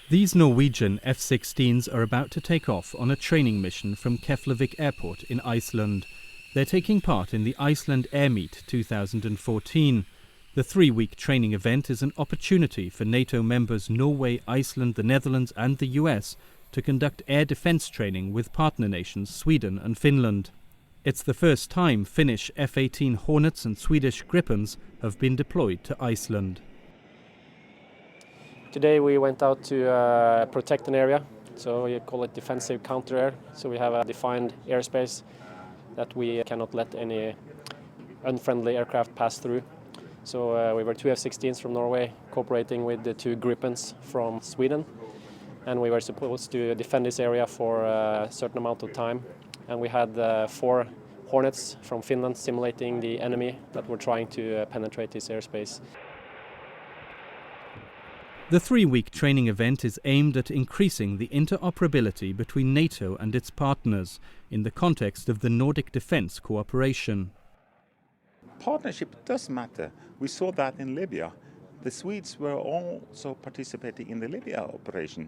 These Norwegian F-16s are about to take off on a training mission from Keflavik Airport in Iceland. They're taking part in the IcelandAirMeet2014. The 3-week training event is an opportunity for NATO members Norway, Iceland, the Netherlands and the US to conduct air defense training with partner nations Sweden and Finland. It's the first time Finnish F-18 Hornets and Swedish Gripens have been deployed to Iceland. Today we went out to protect an area, so we call it defensive counter-air. So we have a defined airspace that we cannot let any unfriendly aircraft pass through. So we were 2 F-16s from Norway cooperating with the 2 Gripens from Sweden, and we were supposed to defend this area for a certain amount of time. And we had 4 Hornets from Finland simulating the enemy that were trying to penetrate this airspace. The 3-week training event is aimed at increasing the interoperability between NATO and its partners in the context of the Nordic defence cooperation. Partnership does matter. We saw that in Libya. The Swedes were also participating in the Libya operation.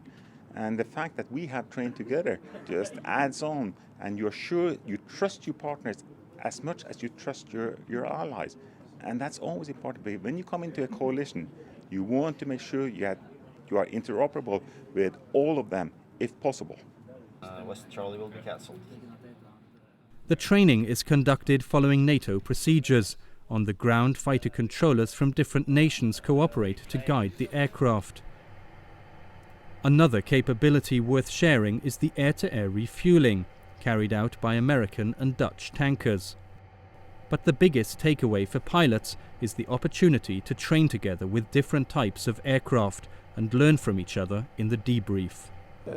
And the fact that we have trained together just adds on, and you're sure you trust your partners as much as you trust your allies. And that's always important. But when you come into a coalition, you want to make sure you are interoperable with all of them, if possible. West Charlie will be cancelled. The training is conducted following NATO procedures. On the ground, fighter controllers from different nations cooperate to guide the aircraft. Another capability worth sharing is the air-to-air refueling, carried out by American and Dutch tankers. But the biggest takeaway for pilots is the opportunity to train together with different types of aircraft and learn from each other in the debrief.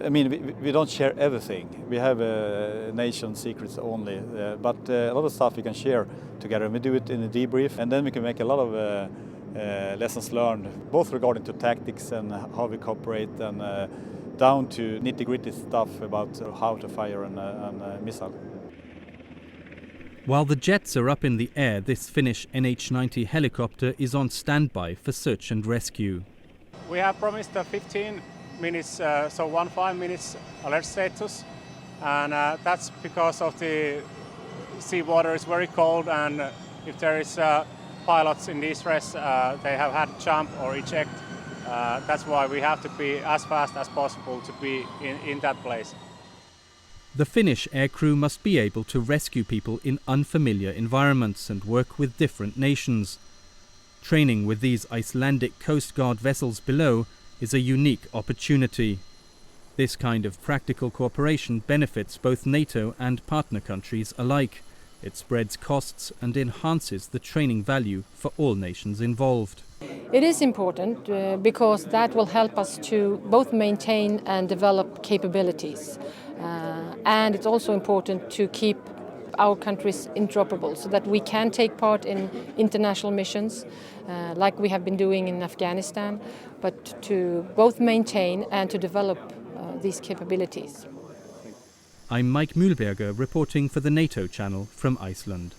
I mean, we don't share everything. We have nation secrets only, but a lot of stuff we can share together. We do it in a debrief, and then we can make a lot of lessons learned, both regarding to tactics and how we cooperate, and down to nitty-gritty stuff about how to fire a missile. While the jets are up in the air, this Finnish NH-90 helicopter is on standby for search and rescue. We have promised 15 minutes, so 15 minutes alert status, and that's because of the sea water is very cold, and if there is pilots in distress, they have had to jump or eject. That's why we have to be as fast as possible to be in that place. The Finnish aircrew must be able to rescue people in unfamiliar environments and work with different nations. Training with these Icelandic Coast Guard vessels below is a unique opportunity. This kind of practical cooperation benefits both NATO and partner countries alike. It spreads costs and enhances the training value for all nations involved. It is important because that will help us to both maintain and develop capabilities. And it's also important to keep our countries interoperable so that we can take part in international missions like we have been doing in Afghanistan, but to both maintain and to develop these capabilities. I'm Mike Mühlberger reporting for the NATO channel from Iceland.